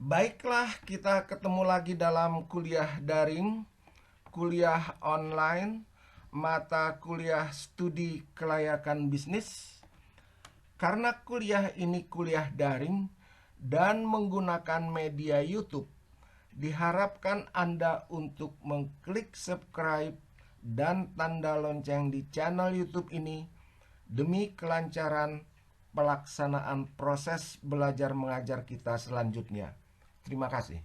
Baiklah, kita ketemu lagi dalam kuliah daring, kuliah online, mata kuliah studi kelayakan bisnis. Karena kuliah ini kuliah daring dan menggunakan media YouTube, diharapkan Anda untuk mengklik subscribe dan tanda lonceng di channel YouTube ini demi kelancaran pelaksanaan proses belajar mengajar kita selanjutnya. Terima kasih.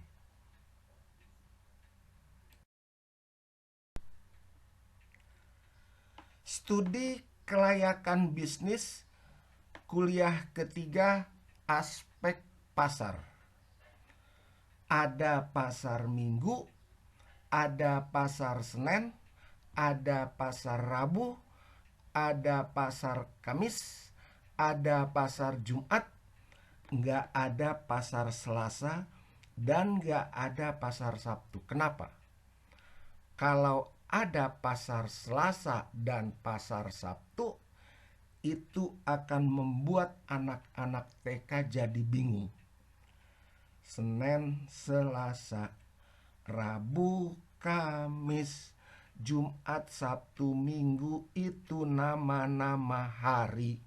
Studi kelayakan bisnis, kuliah ketiga, aspek pasar. Ada pasar Minggu, ada pasar Senin, ada pasar Rabu, ada pasar Kamis, ada pasar Jumat, nggak ada pasar Selasa, dan nggak ada pasar Sabtu. Kenapa? Kalau ada pasar Selasa dan pasar Sabtu, itu akan membuat anak-anak TK jadi bingung. Senin, Selasa, Rabu, Kamis, Jumat, Sabtu, Minggu itu nama-nama hari.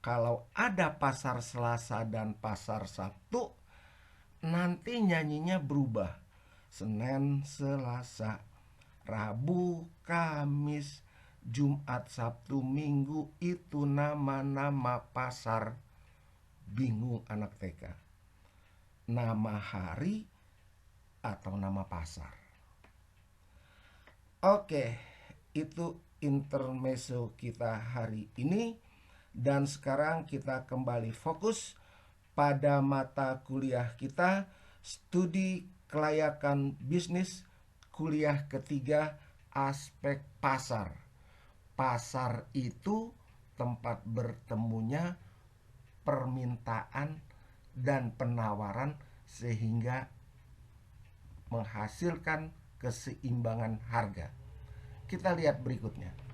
Kalau ada pasar Selasa dan pasar Sabtu, nanti nyanyinya berubah. Senin, Selasa, Rabu, Kamis, Jumat, Sabtu, Minggu itu nama-nama pasar. Bingung anak TK. Nama hari atau nama pasar. Oke, itu intermezzo kita hari ini. Dan sekarang kita kembali fokus pada mata kuliah kita, studi kelayakan bisnis, kuliah ketiga, aspek pasar. Pasar itu tempat bertemunya permintaan dan penawaran sehingga menghasilkan keseimbangan harga. Kita lihat berikutnya.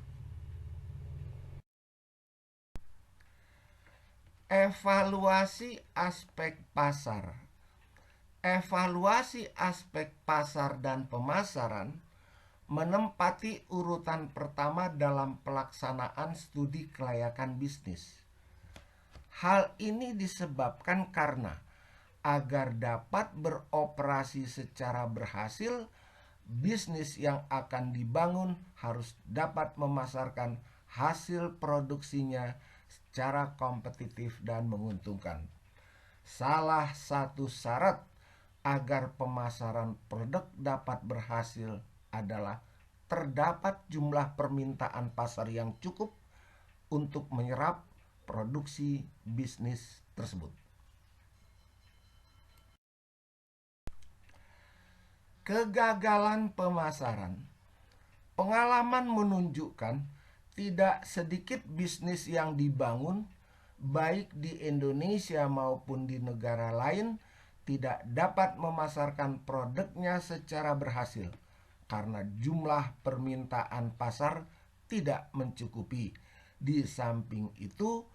Evaluasi aspek pasar. Evaluasi aspek pasar dan pemasaran menempati urutan pertama dalam pelaksanaan studi kelayakan bisnis. Hal ini disebabkan karena agar dapat beroperasi secara berhasil, bisnis yang akan dibangun harus dapat memasarkan hasil produksinya secara kompetitif dan menguntungkan. Salah satu syarat agar pemasaran produk dapat berhasil adalah terdapat jumlah permintaan pasar yang cukup untuk menyerap produksi bisnis tersebut. Kegagalan pemasaran. Pengalaman menunjukkan tidak sedikit bisnis yang dibangun baik di Indonesia maupun di negara lain tidak dapat memasarkan produknya secara berhasil karena jumlah permintaan pasar tidak mencukupi. Di samping itu,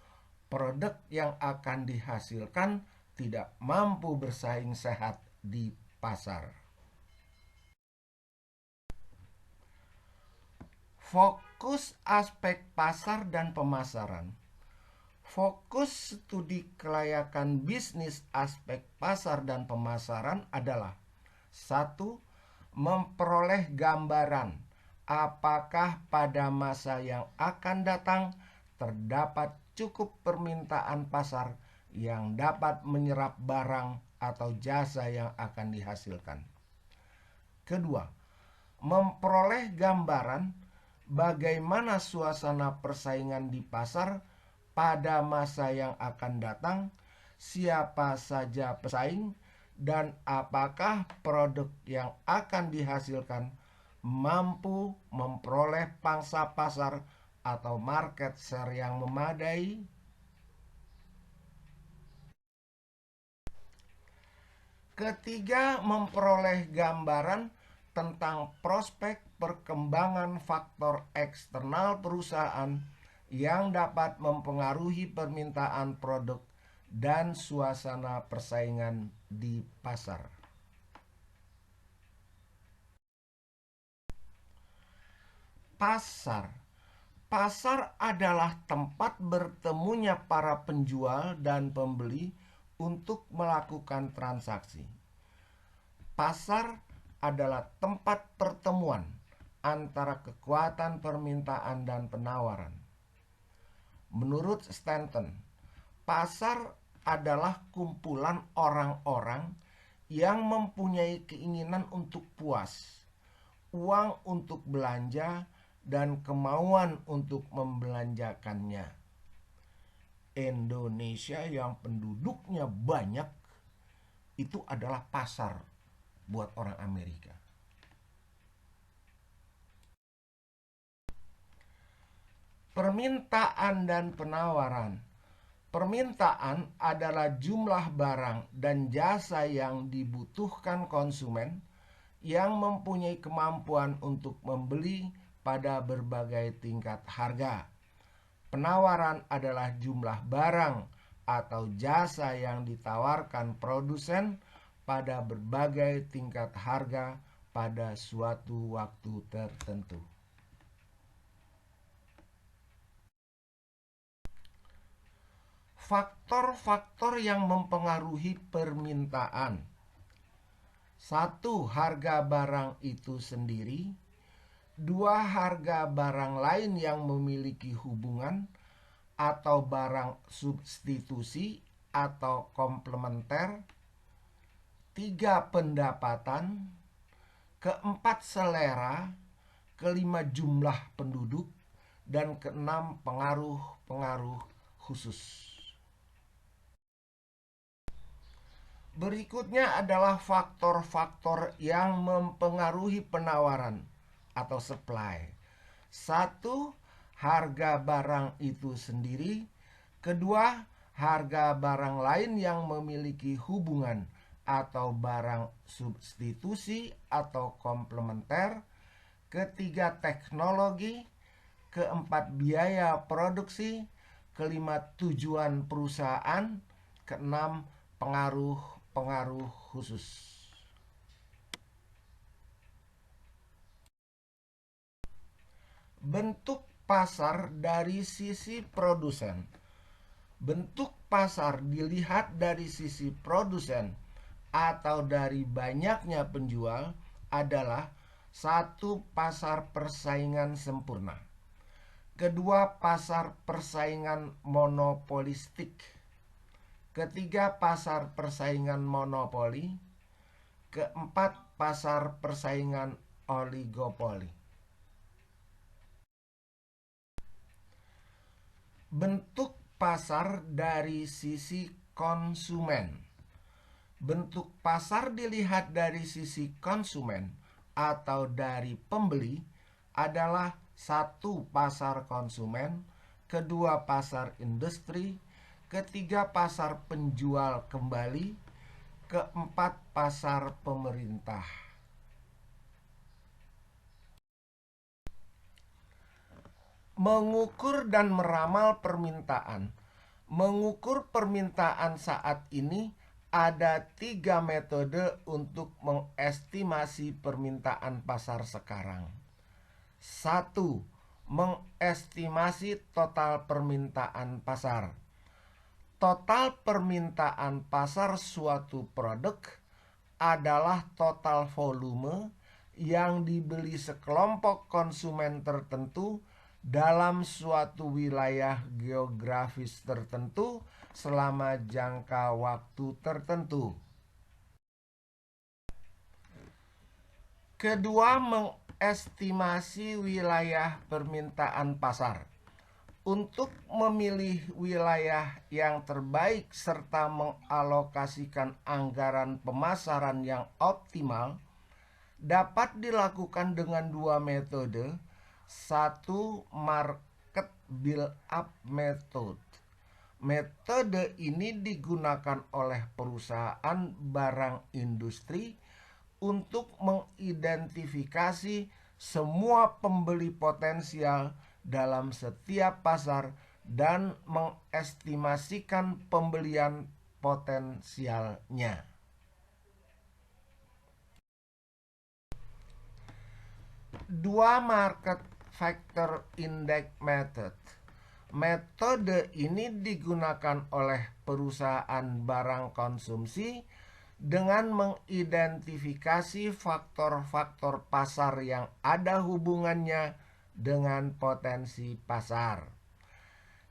produk yang akan dihasilkan tidak mampu bersaing sehat di pasar. Fokus aspek pasar dan pemasaran. Fokus studi kelayakan bisnis aspek pasar dan pemasaran adalah: 1. Memperoleh gambaran apakah pada masa yang akan datang terdapat cukup permintaan pasar yang dapat menyerap barang atau jasa yang akan dihasilkan. Kedua, memperoleh gambaran bagaimana suasana persaingan di pasar pada masa yang akan datang, siapa saja pesaing, dan apakah produk yang akan dihasilkan mampu memperoleh pangsa pasar atau market share yang memadai. Ketiga, memperoleh gambaran tentang prospek perkembangan faktor eksternal perusahaan yang dapat mempengaruhi permintaan produk dan suasana persaingan di pasar. Pasar adalah tempat bertemunya para penjual dan pembeli untuk melakukan transaksi. Pasar adalah tempat pertemuan antara kekuatan permintaan dan penawaran. Menurut Stanton, pasar adalah kumpulan orang-orang yang mempunyai keinginan untuk puas, uang untuk belanja, dan kemauan untuk membelanjakannya. Indonesia yang penduduknya banyak itu adalah pasar buat orang Amerika. Permintaan dan penawaran. Permintaan adalah jumlah barang dan jasa yang dibutuhkan konsumen yang mempunyai kemampuan untuk membeli pada berbagai tingkat harga. Penawaran adalah jumlah barang atau jasa yang ditawarkan produsen pada berbagai tingkat harga pada suatu waktu tertentu. Faktor-faktor yang mempengaruhi permintaan. 1. Harga barang itu sendiri. 2. Harga barang lain yang memiliki hubungan atau barang substitusi atau komplementer. 3. Pendapatan. 4. Selera. 5. Jumlah penduduk. Dan 6. Pengaruh-pengaruh khusus. Berikutnya adalah faktor-faktor yang mempengaruhi penawaran atau supply. 1. Harga barang itu sendiri. 2. Harga barang lain yang memiliki hubungan atau barang substitusi atau komplementer. 3. Teknologi. 4. Biaya produksi. 5. Tujuan perusahaan. 6. Pengaruh khusus. Bentuk pasar dari sisi produsen. Bentuk pasar dilihat dari sisi produsen atau dari banyaknya penjual adalah 1. Pasar persaingan sempurna. 2. Pasar persaingan monopolistik. 3. Pasar persaingan monopoli. 4. Pasar persaingan oligopoli. Bentuk pasar dari sisi konsumen. Bentuk pasar dilihat dari sisi konsumen atau dari pembeli adalah 1. Pasar konsumen. 2. Pasar industri. 3. Pasar penjual kembali. 4. Pasar pemerintah. Mengukur dan meramal permintaan. Mengukur permintaan saat ini ada 3 metode untuk mengestimasi permintaan pasar sekarang. 1. Mengestimasi total permintaan pasar. Total permintaan pasar suatu produk adalah total volume yang dibeli sekelompok konsumen tertentu dalam suatu wilayah geografis tertentu selama jangka waktu tertentu. 2. Mengestimasi wilayah permintaan pasar. Untuk memilih wilayah yang terbaik serta mengalokasikan anggaran pemasaran yang optimal dapat dilakukan dengan 2 metode. 1. Market build-up method. Metode ini digunakan oleh perusahaan barang industri untuk mengidentifikasi semua pembeli potensial dalam setiap pasar dan mengestimasikan pembelian potensialnya. Dua market factor index method. Metode ini digunakan oleh perusahaan barang konsumsi dengan mengidentifikasi faktor-faktor pasar yang ada hubungannya dengan potensi pasar.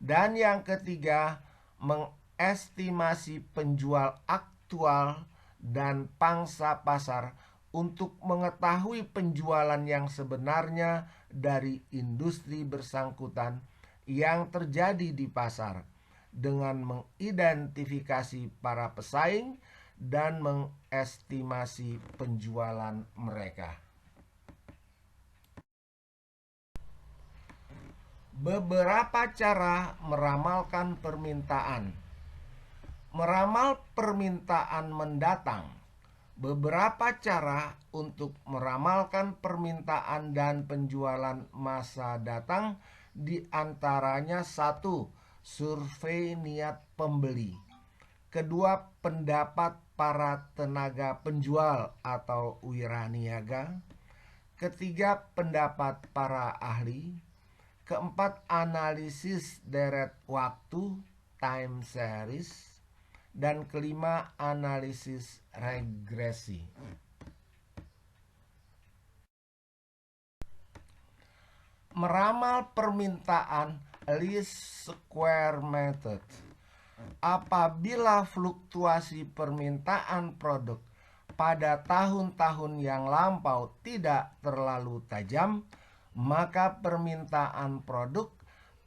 Dan yang ketiga, mengestimasi penjual aktual dan pangsa pasar untuk mengetahui penjualan yang sebenarnya dari industri bersangkutan yang terjadi di pasar dengan mengidentifikasi para pesaing dan mengestimasi penjualan mereka. Beberapa cara meramalkan permintaan. Meramal permintaan mendatang. Beberapa cara untuk meramalkan permintaan dan penjualan masa datang, diantaranya satu, survei niat pembeli. Kedua, pendapat para tenaga penjual atau wiraniaga. Ketiga, pendapat para ahli. Keempat, analisis deret waktu, time series. Dan kelima, analisis regresi. Meramal permintaan, least square method. Apabila fluktuasi permintaan produk pada tahun-tahun yang lampau tidak terlalu tajam, maka permintaan produk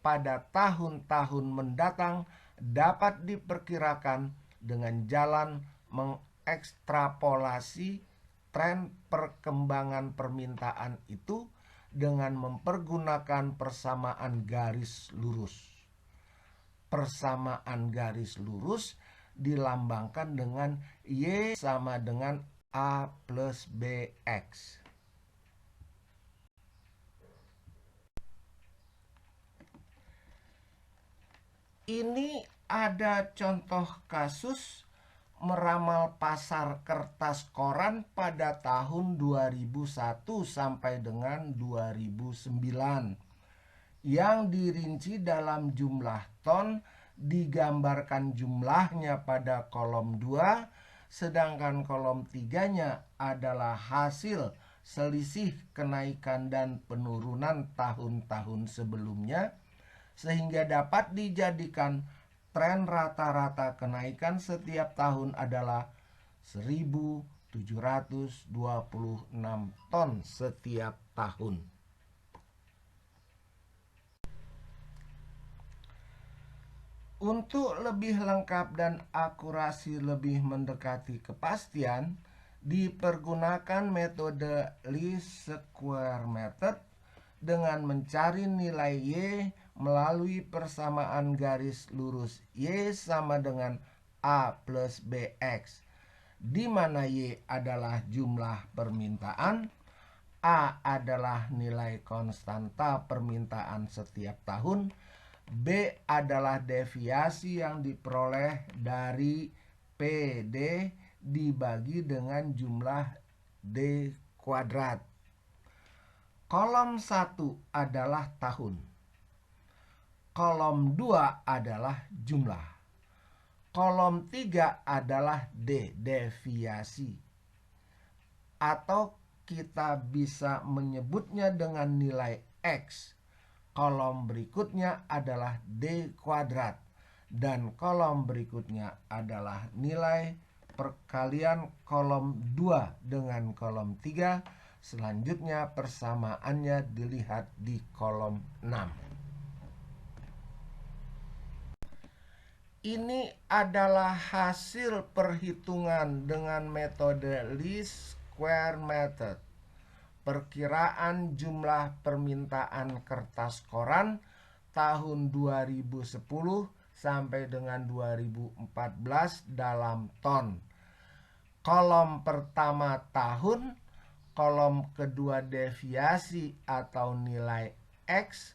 pada tahun-tahun mendatang dapat diperkirakan dengan jalan mengekstrapolasi tren perkembangan permintaan itu dengan mempergunakan persamaan garis lurus. Persamaan garis lurus dilambangkan dengan Y sama dengan A plus BX. Ini ada contoh kasus meramal pasar kertas koran pada tahun 2001 sampai dengan 2009 yang dirinci dalam jumlah ton, digambarkan jumlahnya pada kolom 2, sedangkan kolom 3-nya adalah hasil selisih kenaikan dan penurunan tahun-tahun sebelumnya, sehingga dapat dijadikan tren rata-rata kenaikan setiap tahun adalah 1.726 ton setiap tahun. Untuk lebih lengkap dan akurasi lebih mendekati kepastian, dipergunakan metode least square method dengan mencari nilai Y melalui persamaan garis lurus Y sama dengan A plus BX, di mana Y adalah jumlah permintaan, A adalah nilai konstanta permintaan setiap tahun, B adalah deviasi yang diperoleh dari PD dibagi dengan jumlah D kuadrat. Kolom 1 adalah tahun. Kolom 2 adalah jumlah. Kolom 3 adalah D, deviasi. Atau kita bisa menyebutnya dengan nilai X. Kolom berikutnya adalah D kuadrat. Dan kolom berikutnya adalah nilai perkalian kolom 2 dengan kolom 3. Selanjutnya persamaannya dilihat di kolom 6. Ini adalah hasil perhitungan dengan metode least square method. Perkiraan jumlah permintaan kertas koran tahun 2010 sampai dengan 2014 dalam ton. Kolom pertama tahun, kolom kedua deviasi atau nilai X,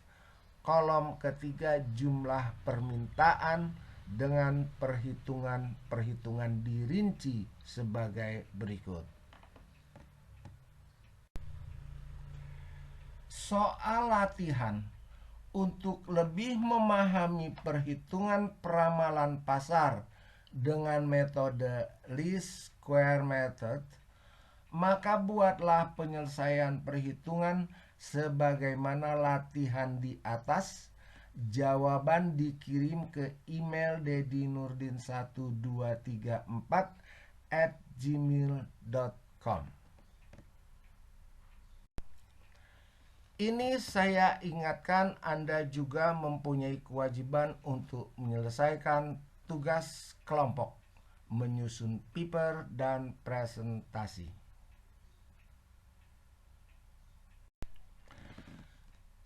kolom ketiga jumlah permintaan dengan perhitungan dirinci sebagai berikut. Soal latihan untuk lebih memahami perhitungan peramalan pasar dengan metode least square method, maka buatlah penyelesaian perhitungan sebagaimana latihan di atas. Jawaban dikirim ke email dedinurdin1234@gmail.com. Ini saya ingatkan Anda juga mempunyai kewajiban untuk menyelesaikan tugas kelompok, menyusun paper dan presentasi.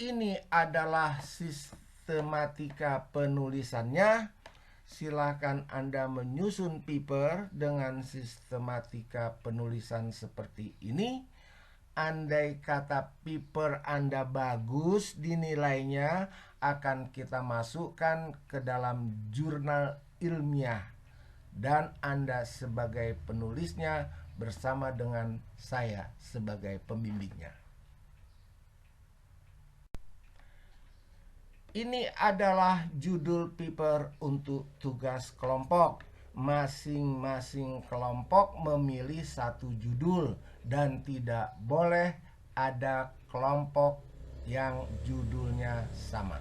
Ini adalah sistematika penulisannya. Silakan Anda menyusun paper dengan sistematika penulisan seperti ini. Andai kata paper Anda bagus dinilainya, akan kita masukkan ke dalam jurnal ilmiah dan Anda sebagai penulisnya bersama dengan saya sebagai pembimbingnya. Ini adalah judul paper untuk tugas kelompok. Masing-masing kelompok memilih satu judul dan tidak boleh ada kelompok yang judulnya sama.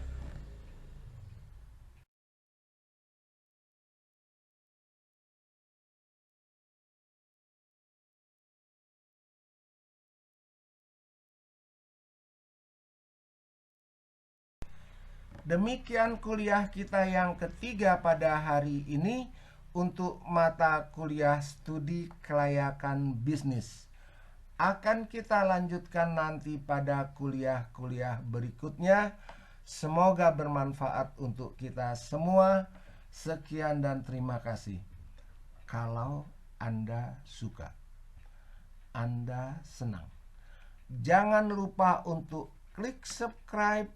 Demikian kuliah kita yang ketiga pada hari ini untuk mata kuliah studi kelayakan bisnis. Akan kita lanjutkan nanti pada kuliah-kuliah berikutnya. Semoga bermanfaat untuk kita semua. Sekian dan terima kasih. Kalau Anda suka, Anda senang, jangan lupa untuk klik subscribe,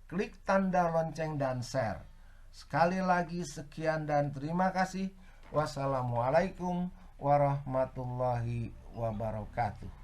klik tanda lonceng dan share. Sekali lagi sekian dan terima kasih. Wassalamualaikum warahmatullahi wabarakatuh.